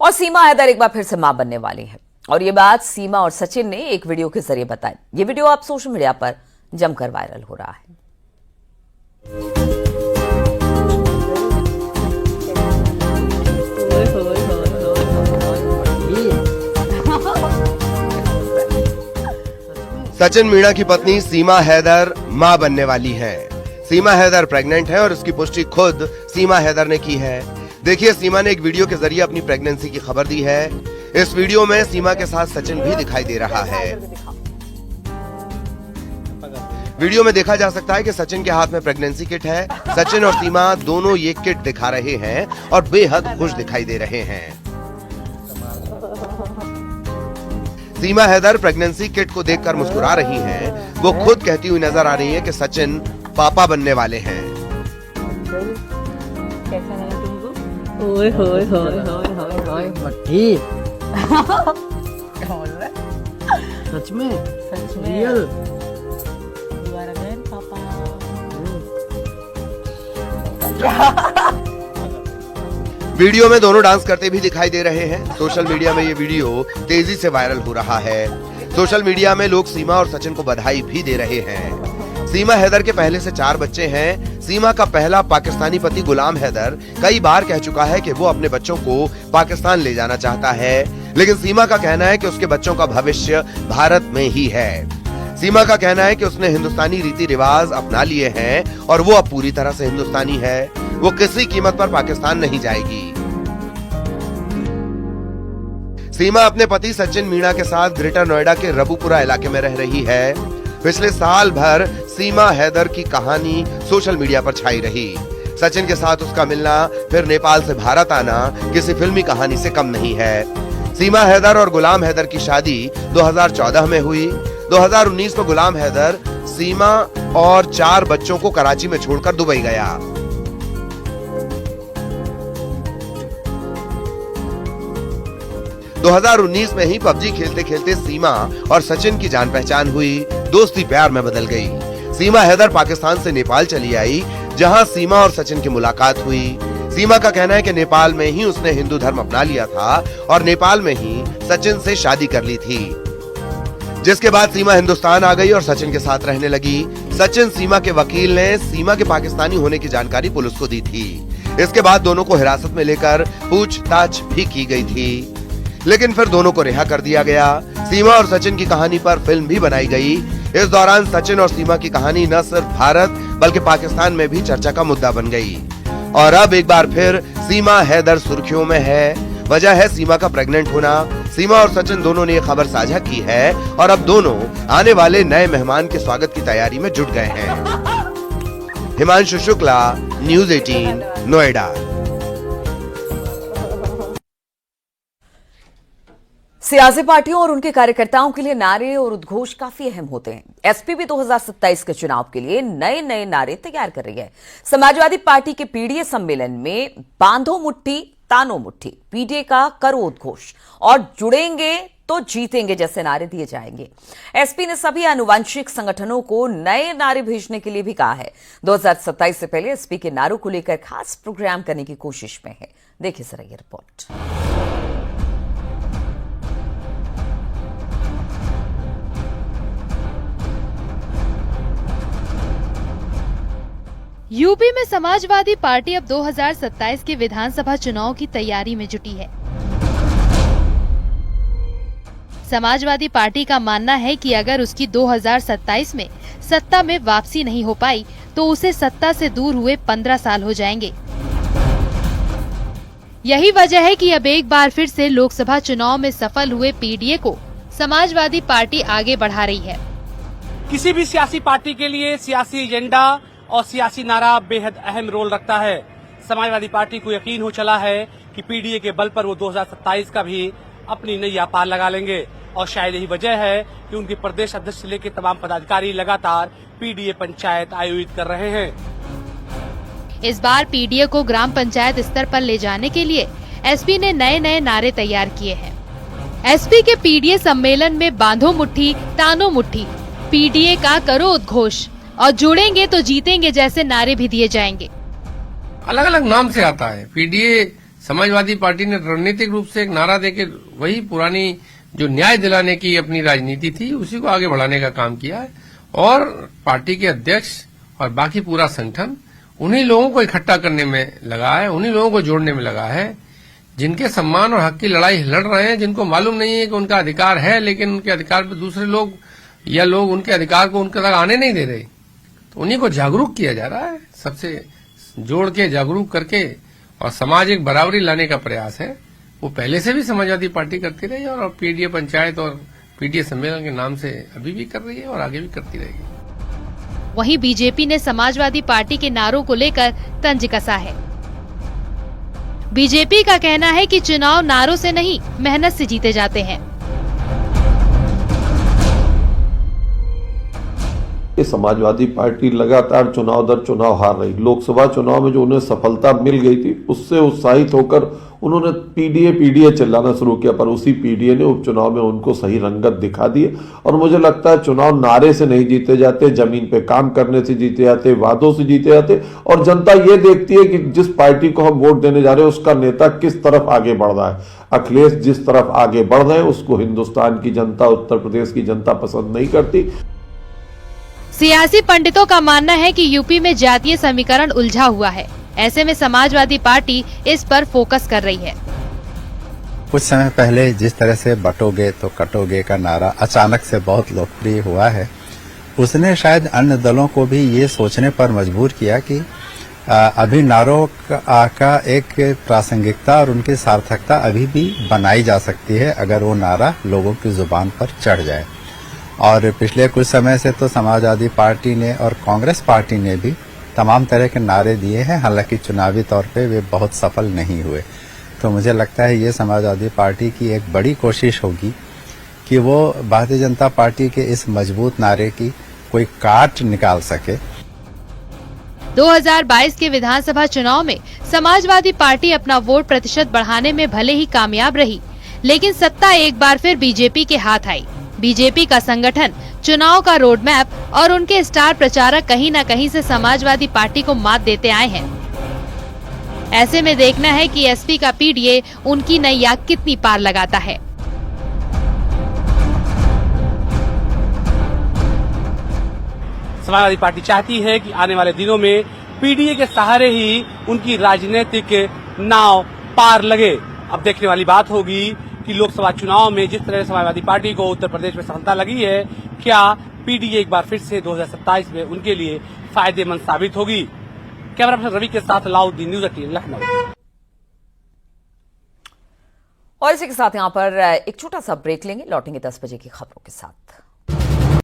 और सीमा हैदर एक बार फिर से मां बनने वाली है और ये बात सीमा और सचिन ने एक वीडियो के जरिए बताई। ये वीडियो अब सोशल मीडिया पर जमकर वायरल हो रहा है। सचिन मीणा की पत्नी सीमा हैदर मां बनने वाली हैं। सीमा हैदर प्रेग्नेंट है और इसकी पुष्टि खुद सीमा हैदर ने की है। देखिए, सीमा ने एक वीडियो के जरिए अपनी प्रेगनेंसी की खबर दी है। इस वीडियो में सीमा के साथ सचिन भी दिखाई दे रहा है। वीडियो में देखा जा सकता है कि सचिन के हाथ में प्रेगनेंसी किट है। सचिन और सीमा दोनों ये किट दिखा रहे हैं और बेहद खुश दिखाई दे रहे हैं। सीमा हैदर प्रेगनेंसी किट को देखकर मुस्कुरा रही हैं। वो खुद कहती हुई नजर आ रही है कि सचिन पापा बनने वाले हैं। ओए होए होए होए होए होए मट्टी। सच में रियल पापा। वीडियो में दोनों डांस करते भी दिखाई दे रहे हैं। सोशल मीडिया में ये वीडियो तेजी से वायरल हो रहा है। सोशल मीडिया में लोग सीमा और सचिन को बधाई भी दे रहे हैं। सीमा हैदर के पहले से 4 बच्चे हैं। सीमा का पहला पाकिस्तानी पति गुलाम हैदर कई बार कह चुका है कि वो अपने बच्चों को पाकिस्तान ले जाना चाहता है, लेकिन सीमा का कहना है कि उसके बच्चों का भविष्य भारत में ही है। सीमा का कहना है कि उसने हिंदुस्तानी रीति रिवाज अपना लिए हैं और वो अब पूरी तरह से हिंदुस्तानी है। वो किसी कीमत पर पाकिस्तान नहीं जाएगी। सीमा अपने पति सचिन मीणा के साथ ग्रेटर नोएडा के रबुपुरा इलाके में रह रही है। पिछले साल भर सीमा हैदर की कहानी सोशल मीडिया पर छाई रही। सचिन के साथ उसका मिलना, फिर नेपाल से भारत आना किसी फिल्मी कहानी से कम नहीं है। सीमा हैदर और गुलाम हैदर की शादी 2014 में हुई। 2019 में गुलाम हैदर सीमा और 4 बच्चों को कराची में छोड़कर दुबई गया। दो 2019 में ही पबजी खेलते खेलते सीमा और सचिन की जान पहचान हुई। दोस्ती प्यार में बदल गई। सीमा हैदर पाकिस्तान से नेपाल चली आई, जहां सीमा और सचिन की मुलाकात हुई। सीमा का कहना है कि नेपाल में ही उसने हिंदू धर्म अपना लिया था और नेपाल में ही सचिन से शादी कर ली थी, जिसके बाद सीमा हिंदुस्तान आ गई और सचिन के साथ रहने लगी। सचिन सीमा के वकील ने सीमा के पाकिस्तानी होने की जानकारी पुलिस को दी थी। इसके बाद दोनों को हिरासत में लेकर पूछताछ भी की गई थी, लेकिन फिर दोनों को रिहा कर दिया गया। सीमा और सचिन की कहानी पर फिल्म भी बनाई गई। इस दौरान सचिन और सीमा की कहानी न सिर्फ भारत बल्कि पाकिस्तान में भी चर्चा का मुद्दा बन गई। और अब एक बार फिर सीमा हैदर सुर्खियों में है। वजह है सीमा का प्रेग्नेंट होना। सीमा और सचिन दोनों ने ये खबर साझा की है और अब दोनों आने वाले नए मेहमान के स्वागत की तैयारी में जुट गए हैं। हिमांशु शुक्ला, न्यूज़ 18, नोएडा। सियासी पार्टियों और उनके कार्यकर्ताओं के लिए नारे और उद्घोष काफी अहम होते हैं। एसपी भी 2027 के चुनाव के लिए नए नए नारे तैयार कर रही है। समाजवादी पार्टी के पीडीए सम्मेलन में बांधो मुट्ठी तानो मुट्ठी, पीडीए का करो उद्घोष और जुड़ेंगे तो जीतेंगे जैसे नारे दिए जाएंगे। एसपी ने सभी आनुवंशिक संगठनों को नए नारे भेजने के लिए भी कहा है। 2027 से पहले एसपी के नारों को लेकर खास प्रोग्राम करने की कोशिश में है। देखिए जरा ये रिपोर्ट। यूपी में समाजवादी पार्टी अब 2027 के विधानसभा चुनाव की तैयारी में जुटी है। समाजवादी पार्टी का मानना है कि अगर उसकी 2027 में सत्ता में वापसी नहीं हो पाई तो उसे सत्ता से दूर हुए 15 साल हो जाएंगे। यही वजह है कि अब एक बार फिर से लोकसभा चुनाव में सफल हुए पीडीए को समाजवादी पार्टी आगे बढ़ा रही है। किसी भी सियासी पार्टी के लिए सियासी एजेंडा और सियासी नारा बेहद अहम रोल रखता है। समाजवादी पार्टी को यकीन हो चला है कि पीडीए के बल पर वो 2027 का भी अपनी नैया पार लगा लेंगे और शायद यही वजह है कि उनके प्रदेश अध्यक्ष से लेकर तमाम पदाधिकारी लगातार पीडीए पंचायत आयोजित कर रहे हैं। इस बार पीडीए को ग्राम पंचायत स्तर पर ले जाने के लिए एसपी ने नए नए नारे तैयार किए हैं। एसपी के पीडीए सम्मेलन में बांधो मुट्ठी तानो मुट्ठी, पीडीए का करो उद्घोष और जुड़ेंगे तो जीतेंगे जैसे नारे भी दिए जाएंगे। अलग अलग नाम से आता है। पीडीए समाजवादी पार्टी ने रणनीतिक रूप से एक नारा देके वही पुरानी जो न्याय दिलाने की अपनी राजनीति थी उसी को आगे बढ़ाने का काम किया है। और पार्टी के अध्यक्ष और बाकी पूरा संगठन उन्हीं लोगों को इकट्ठा करने में लगा है, उन्हीं लोगों को जोड़ने में लगा है जिनके सम्मान और हक की लड़ाई लड़ रहे हैं, जिनको मालूम नहीं है कि उनका अधिकार है, लेकिन उनके अधिकार पर दूसरे लोग या लोग उनके अधिकार को उनके तक आने नहीं दे रहे। तो उन्हीं को जागरूक किया जा रहा है, सबसे जोड़ के जागरूक करके और सामाजिक बराबरी लाने का प्रयास है। वो पहले से भी समाजवादी पार्टी करती रही है और पीडीए पंचायत और पीडीए सम्मेलन के नाम से अभी भी कर रही है और आगे भी करती रहेगी। वहीं बीजेपी ने समाजवादी पार्टी के नारों को लेकर तंज कसा है। बीजेपी का कहना है कि चुनाव नारों से नहीं, मेहनत से जीते जाते हैं। समाजवादी पार्टी लगातार चुनाव दर चुनाव हार रही। लोकसभा चुनाव में जो उन्हें सफलता मिल गई थी उससे उत्साहित होकर उन्होंने पीडीए चिल्लाना शुरू किया, पर उसी पीडीए ने उपचुनाव में उनको सही रंगत दिखा दी। और मुझे लगता है चुनाव नारे से नहीं जीते जाते, जमीन पे काम करने से जीते जाते, वादों से जीते जाते। और जनता ये देखती है कि जिस पार्टी को हम वोट देने जा रहे हैं उसका नेता किस तरफ आगे बढ़ रहा है। अखिलेश जिस तरफ आगे बढ़ रहे हैं उसको हिंदुस्तान की जनता, उत्तर प्रदेश की जनता पसंद नहीं करती। सियासी पंडितों का मानना है कि यूपी में जातीय समीकरण उलझा हुआ है। ऐसे में समाजवादी पार्टी इस पर फोकस कर रही है। कुछ समय पहले जिस तरह से बटोगे तो कटोगे का नारा अचानक से बहुत लोकप्रिय हुआ है, उसने शायद अन्य दलों को भी ये सोचने पर मजबूर किया कि अभी नारों का एक प्रासंगिकता और उनकी सार्थकता अभी भी बनाई जा सकती है अगर वो नारा लोगों की जुबान पर चढ़ जाए। और पिछले कुछ समय से तो समाजवादी पार्टी ने और कांग्रेस पार्टी ने भी तमाम तरह के नारे दिए हैं, हालांकि चुनावी तौर पे वे बहुत सफल नहीं हुए। तो मुझे लगता है ये समाजवादी पार्टी की एक बड़ी कोशिश होगी कि वो भारतीय जनता पार्टी के इस मजबूत नारे की कोई काट निकाल सके। 2022 के विधानसभा चुनाव में समाजवादी पार्टी अपना वोट प्रतिशत बढ़ाने में भले ही कामयाब रही, लेकिन सत्ता एक बार फिर बीजेपी के हाथ आई। बीजेपी का संगठन, चुनाव का रोड मैप और उनके स्टार प्रचारक कहीं न कहीं से समाजवादी पार्टी को मात देते आए हैं। ऐसे में देखना है कि एसपी का पीडीए उनकी नैया कितनी पार लगाता है। समाजवादी पार्टी चाहती है कि आने वाले दिनों में पीडीए के सहारे ही उनकी राजनीतिक नाव पार लगे। अब देखने वाली बात होगी कि लोकसभा चुनाव में जिस तरह समाजवादी पार्टी को उत्तर प्रदेश में सफलता लगी है, क्या पीडीए एक बार फिर से 2027 में उनके लिए फायदेमंद साबित होगी। कैमरा पर्सन रवि के साथ लाउद्दीन, न्यूज़ 18 लखनऊ। और इसी के साथ यहाँ पर एक छोटा सा ब्रेक लेंगे, लौटेंगे 10 बजे की खबरों के साथ।